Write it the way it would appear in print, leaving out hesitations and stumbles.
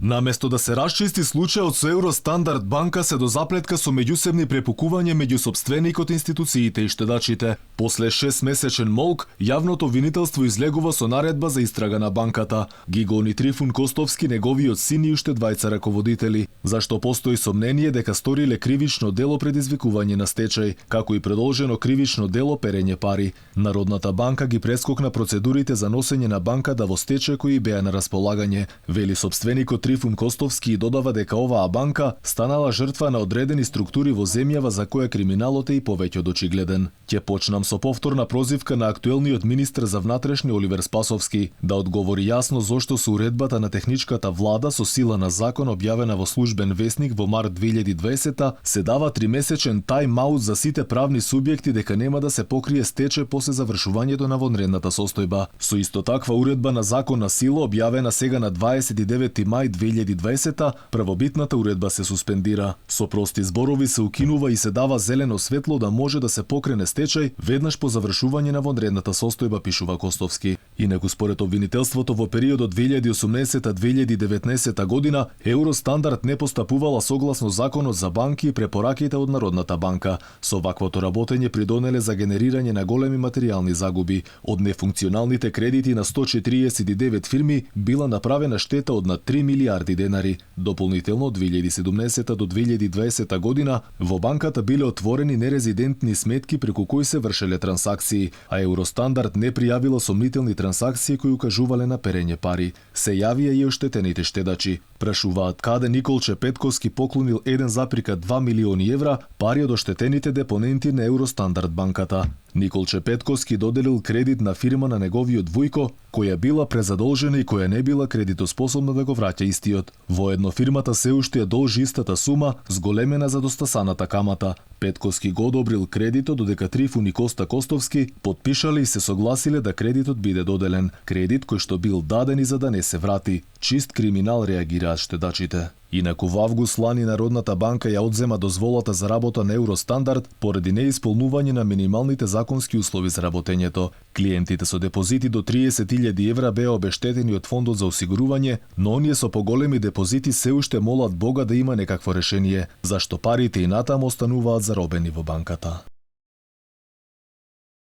Наместо да се расчисти случајот со Евростандард банка се до заплетка со меѓусебни препукувања меѓу сопственикот, институциите и штедачите. После 6-месечен молк, јавното обвинителство излегува со наредба за истрага на банката. Ги гони Трифун Костовски, неговиот син и уште двајца раководители, зашто постои сомнение дека сториле кривично дело предизвикување на стечај, како и продолжено кривично дело перење пари. Народната банка ги прескокна процедурите за носење на банката во стечај кои беа на располагање, вели сопственикот Трифун Костовски и додава дека оваа банка станала жртва на одредени структури во земјава за која криминалот е и повеќе од очигледен. Ќе почнам со повторна прозивка на актуелниот министер за внатрешни Оливер Спасовски да одговори јасно зошто со уредбата на техничката влада со сила на закон објавена во службен весник во март 2020 се дава 3-месечен тајм-аут за сите правни субјекти дека нема да се покрие стечај после завршувањето на вонредната состојба. Со исто таква уредба на закон на сила објавена сега на 29 мај 2020, првобитната уредба се суспендира. Со прости зборови се укинува и се дава зелено светло да може да се покрене стечај веднаш по завршување на вонредната состојба, пишува Костовски. Инаку според обвинителството во периодот 2018-2019 година Евростандард не постапувала согласно законот за банки и препораките од Народната банка. Со ваквото работење придонеле за генерирање на големи материјални загуби. Од нефункционалните кредити на 149 фирми била направена штета од над 3 милиарди денари. Дополнително од 2017 до 2020 година во банката биле отворени нерезидентни сметки преку кои се вршеле трансакции, а Евростандард не пријавила сомнителни трансакции кои укажувале на перење пари. Се јавија и оштетените штедачи. Прашуваат каде Николче Петковски поклонил 1,2 милиони евра пари од оштетените депоненти на Евростандард банката. Николче Петковски доделил кредит на фирма на неговиот Вујко, која била презадолжена и која не била кредитоспособна да го враќа истиот. Воедно фирмата се уште ја должи истата сума, зголемена за достасаната камата. Петковски го одобрил кредитот, додека Трифун и Коста Костовски подпишале и се согласиле да кредитот биде доделен. Кредит кој што бил даден и за да не се врати. Чист криминал, реагираат штедачите. Инаку во август лани Народната банка ја одзема дозволата за работа на Евростандард поради неисполнување на минималните законски услови за работењето. Клиентите со депозити до 30.000 евра беа обештетени од фондот за осигурување, но оние со поголеми депозити се уште молат Бога да има некакво решение, зашто парите и натаму остануваат заробени во банката.